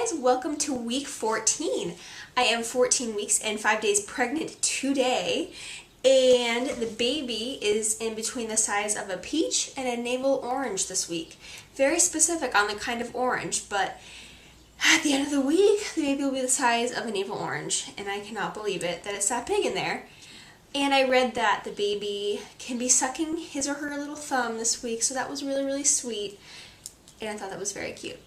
guys, welcome to week 14. I am 14 weeks and 5 days pregnant today, and the baby is in between the size of a peach and a navel orange this week. Very specific on the kind of orange, but at the end of the week, the baby will be the size of a navel orange, and I cannot believe it that it's that big in there. And I read that the baby can be sucking his or her little thumb this week, so that was really, really sweet, and I thought that was very cute.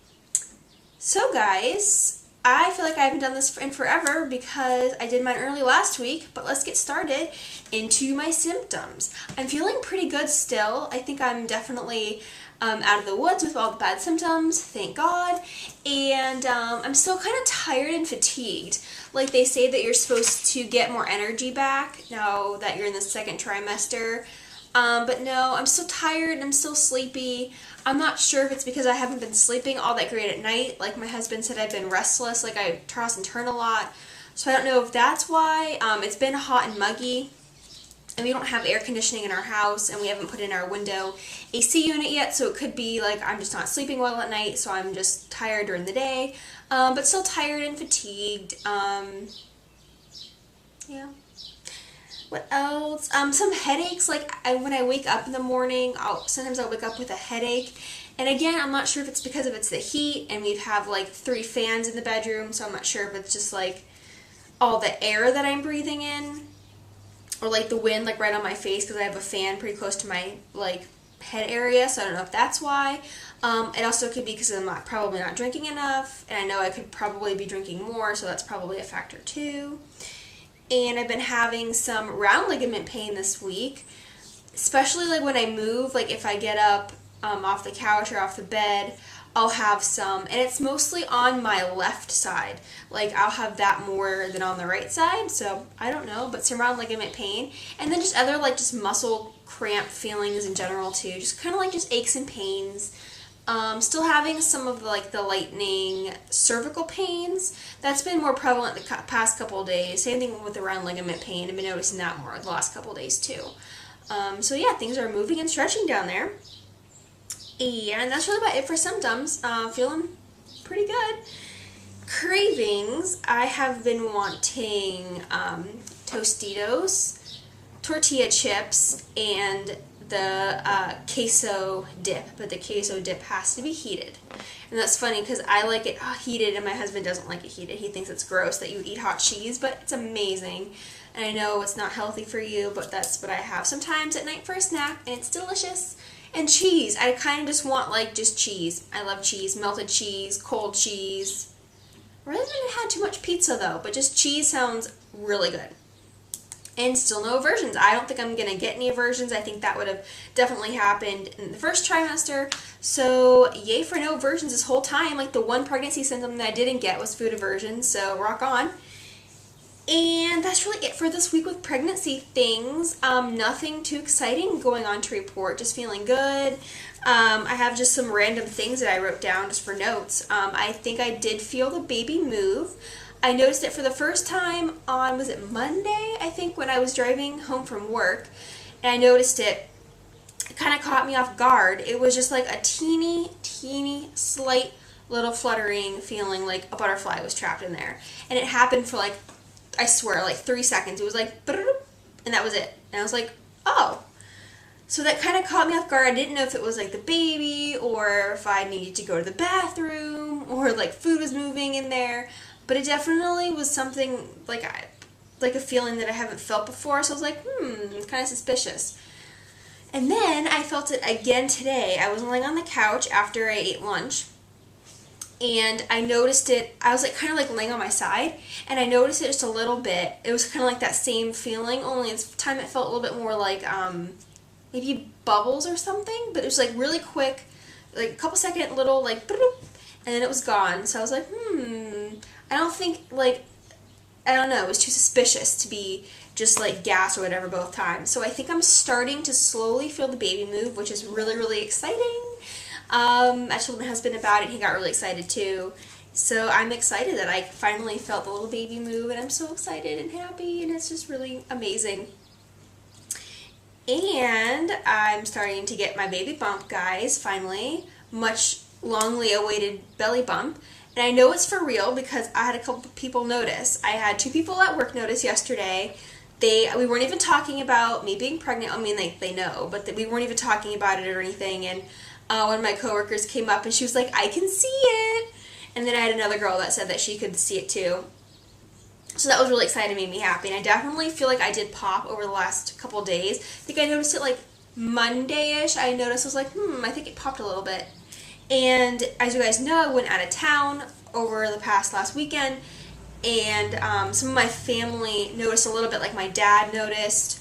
So guys, I feel like I haven't done this in forever because I did mine early last week, but let's get started into my symptoms. I'm feeling pretty good still. I think I'm definitely out of the woods with all the bad symptoms, thank God, and I'm still kind of tired and fatigued. Like they say that you're supposed to get more energy back now that you're in the second trimester, but no, I'm still tired, I'm still sleepy. I'm not sure if it's because I haven't been sleeping all that great at night. Like my husband said, I've been restless, like I toss and turn a lot. So I don't know if that's why. It's been hot and muggy, and we don't have air conditioning in our house, and we haven't put in our window AC unit yet, so it could be like I'm just not sleeping well at night, so I'm just tired during the day, but still tired and fatigued. Yeah. What else? Some headaches. Like when I wake up in the morning, sometimes I'll wake up with a headache. And again, I'm not sure if it's because it's the heat, and we have like 3 fans in the bedroom, so I'm not sure if it's just like all the air that I'm breathing in, or like the wind like right on my face because I have a fan pretty close to my like head area, so I don't know if that's why. It also could be because I'm probably not drinking enough, and I know I could probably be drinking more, so that's probably a factor too. And I've been having some round ligament pain this week, especially like when I move, like if I get up off the couch or off the bed, I'll have some, and it's mostly on my left side. Like I'll have that more than on the right side, so I don't know, but some round ligament pain, and then just other like just muscle cramp feelings in general too, just kind of like just aches and pains. Still having some of the lightning cervical pains. That's been more prevalent the past couple of days. Same thing with the round ligament pain. I've been noticing that more the last couple of days too. So yeah, things are moving and stretching down there. And that's really about it for symptoms. Feeling pretty good. Cravings. I have been wanting Tostitos, tortilla chips, and the queso dip, but the queso dip has to be heated. And that's funny because I like it heated and my husband doesn't like it heated. He thinks it's gross that you eat hot cheese, but it's amazing. And I know it's not healthy for you, but that's what I have sometimes at night for a snack, and it's delicious. And cheese. I kind of just want like just cheese. I love cheese, melted cheese, cold cheese. Rather than have too much pizza though, but just cheese sounds really good. And still no aversions. I don't think I'm going to get any aversions. I think that would have definitely happened in the first trimester. So yay for no aversions this whole time. Like the one pregnancy symptom that I didn't get was food aversion. So rock on. And that's really it for this week with pregnancy things. Nothing too exciting going on to report. Just feeling good. I have just some random things that I wrote down just for notes. I think I did feel the baby move. I noticed it for the first time on, was it Monday, I think, when I was driving home from work, and I noticed it. It kind of caught me off guard. It was just like a teeny, slight little fluttering feeling like a butterfly was trapped in there. And it happened for like, I swear, like 3 seconds. It was like, and that was it. And I was like, oh. So that kind of caught me off guard. I didn't know if it was like the baby, or if I needed to go to the bathroom, or like food was moving in there. But it definitely was something like a feeling that I haven't felt before. So I was like, it's kind of suspicious. And then I felt it again today. I was laying on the couch after I ate lunch, and I noticed it. I was like kind of like laying on my side, and I noticed it just a little bit. It was kind of like that same feeling, only this time it felt a little bit more like maybe bubbles or something. But it was like really quick, like a couple second little like, and then it was gone. So I was like, I don't think, I don't know, it was too suspicious to be just like gas or whatever both times. So I think I'm starting to slowly feel the baby move, which is really, really exciting. I told my husband about it, he got really excited too. So I'm excited that I finally felt the little baby move, and I'm so excited and happy, and it's just really amazing. And I'm starting to get my baby bump, guys, finally. Much longly awaited belly bump. And I know it's for real because I had a couple people notice. I had 2 people at work notice yesterday. We weren't even talking about me being pregnant. I mean, they know, but we weren't even talking about it or anything. And one of my coworkers came up and she was like, I can see it. And then I had another girl that said that she could see it too. So that was really exciting, made me happy. And I definitely feel like I did pop over the last couple days. I think I noticed it like Monday-ish. I noticed, I was like, I think it popped a little bit. And as you guys know, I went out of town over the last weekend. And some of my family noticed a little bit, like my dad noticed.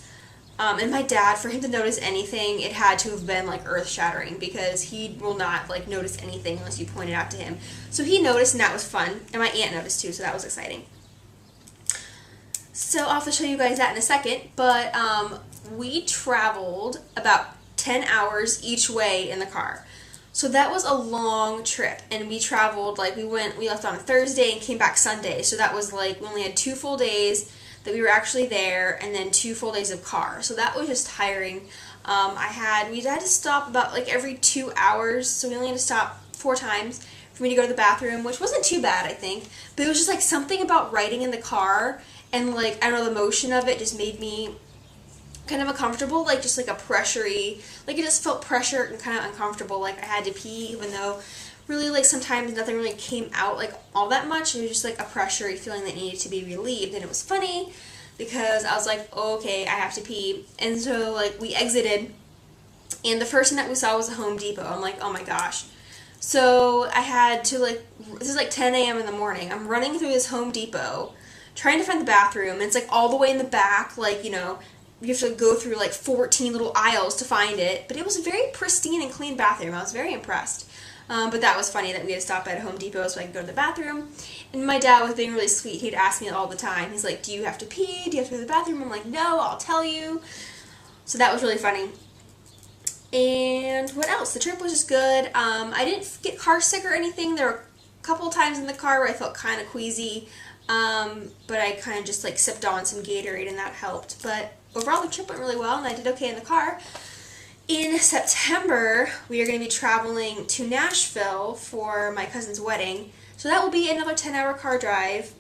And my dad, for him to notice anything, it had to have been like earth-shattering because he will not like notice anything unless you point it out to him. So he noticed, and that was fun. And my aunt noticed too, so that was exciting. So I'll have to show you guys that in a second, but we traveled about 10 hours each way in the car. So that was a long trip, and we traveled, like we left on a Thursday and came back Sunday. So that was like, we only had 2 full days that we were actually there, and then 2 full days of car. So that was just tiring. We had to stop about like every 2 hours, so we only had to stop 4 times for me to go to the bathroom, which wasn't too bad, I think. But it was just like something about riding in the car, and like, I don't know, the motion of it just made me kind of uncomfortable, like just like a pressury, like it just felt pressured and kind of uncomfortable, like I had to pee, even though really like sometimes nothing really came out like all that much. It was just like a pressury feeling that needed to be relieved. And it was funny because I was like, okay, I have to pee. And so like we exited, and the first thing that we saw was a Home Depot. I'm like, oh my gosh. So I had to like, this is like 10 a.m. in the morning. I'm running through this Home Depot trying to find the bathroom, and it's like all the way in the back, like, you know, you have to go through like 14 little aisles to find it, but it was a very pristine and clean bathroom. I was very impressed. But that was funny that we had to stop at Home Depot so I could go to the bathroom. And my dad was being really sweet. He'd ask me all the time. He's like, do you have to pee? Do you have to go to the bathroom? I'm like, no, I'll tell you. So that was really funny. And what else? The trip was just good. I didn't get car sick or anything. There were a couple times in the car where I felt kind of queasy. But I kind of just like sipped on some Gatorade and that helped. But overall the trip went really well and I did okay in the car. In September, we are going to be traveling to Nashville for my cousin's wedding. So that will be another 10-hour car drive.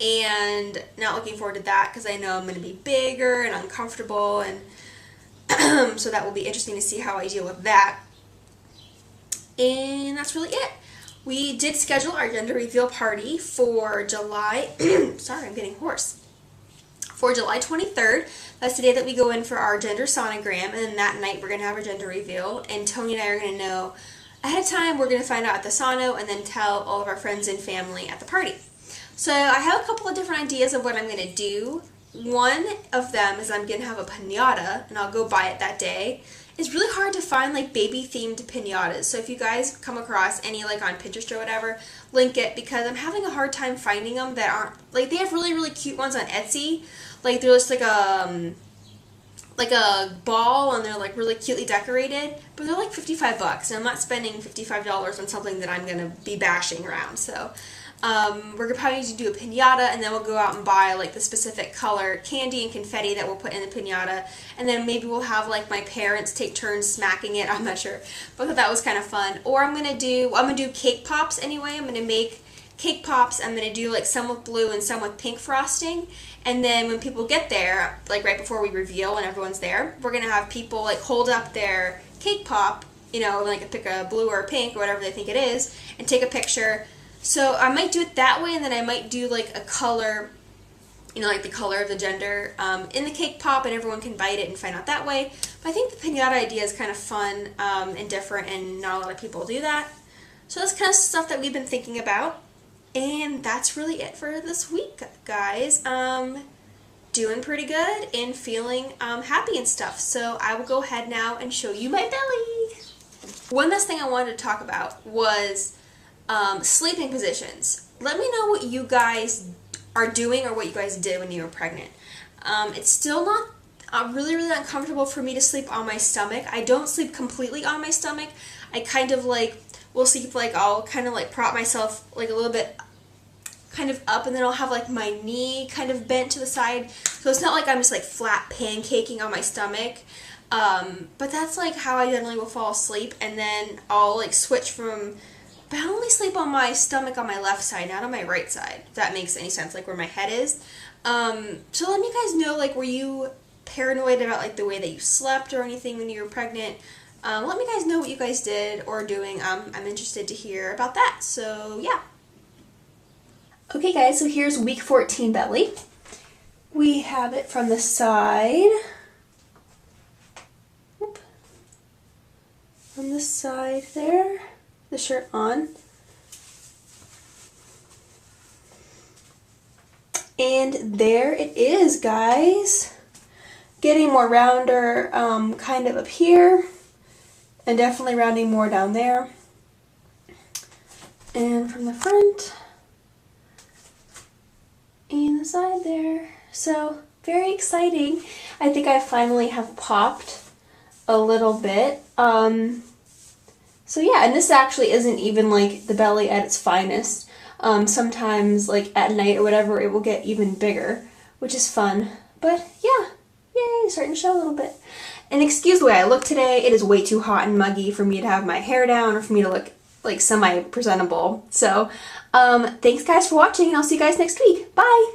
And not looking forward to that because I know I'm going to be bigger and uncomfortable. And so that will be interesting to see how I deal with that. And that's really it. We did schedule our gender reveal party for July, sorry, I'm getting hoarse, for July 23rd. That's the day that we go in for our gender sonogram, and then that night we're going to have our gender reveal, and Tony and I are going to know ahead of time. We're going to find out at the sono and then tell all of our friends and family at the party. So I have a couple of different ideas of what I'm going to do. One of them is I'm going to have a piñata, and I'll go buy it that day. It's really hard to find like baby themed piñatas, so if you guys come across any like on Pinterest or whatever, link it, because I'm having a hard time finding them that aren't, like, they have really really cute ones on Etsy, like they're just like a ball and they're like really cutely decorated, but they're like $55 and I'm not spending $55 on something that I'm gonna be bashing around. So we're probably going to do a piñata, and then we'll go out and buy like the specific color candy and confetti that we'll put in the piñata, and then maybe we'll have like my parents take turns smacking it. I'm not sure, but I thought that was kind of fun. Or I'm gonna do cake pops anyway. I'm gonna make cake pops. I'm gonna do like some with blue and some with pink frosting, and then when people get there, like right before we reveal and everyone's there, we're gonna have people like hold up their cake pop, you know, like pick a blue or a pink or whatever they think it is, and take a picture. So I might do it that way, and then I might do like a color, you know, like the color of the gender in the cake pop, and everyone can bite it and find out that way. But I think the piñata idea is kind of fun and different, and not a lot of people do that. So that's kind of stuff that we've been thinking about, and that's really it for this week, guys. Doing pretty good and feeling happy and stuff. So I will go ahead now and show you my belly. One last thing I wanted to talk about was sleeping positions. Let me know what you guys are doing or what you guys did when you were pregnant. It's still not really uncomfortable for me to sleep on my stomach. I don't sleep completely on my stomach. I kind of like will sleep, like I'll kind of like prop myself like a little bit kind of up, and then I'll have like my knee kind of bent to the side. So it's not like I'm just like flat pancaking on my stomach. But that's like how I generally will fall asleep, and then I'll like switch from but I only sleep on my stomach on my left side, not on my right side, if that makes any sense, like where my head is. So let me guys know, like, were you paranoid about like the way that you slept or anything when you were pregnant? Let me guys know what you guys did or are doing. I'm interested to hear about that. So yeah. Okay guys, so here's week 14 belly. We have it from the side. Oop. On the side there, the shirt on. And there it is, guys. Getting more rounder kind of up here. And definitely rounding more down there. And from the front. And the side there. So, very exciting. I think I finally have popped a little bit. So yeah, and this actually isn't even like the belly at its finest. Sometimes like at night or whatever it will get even bigger, which is fun. But yeah, yay, starting to show a little bit. And excuse the way I look today, it is way too hot and muggy for me to have my hair down or for me to look like semi-presentable. So thanks guys for watching and I'll see you guys next week. Bye!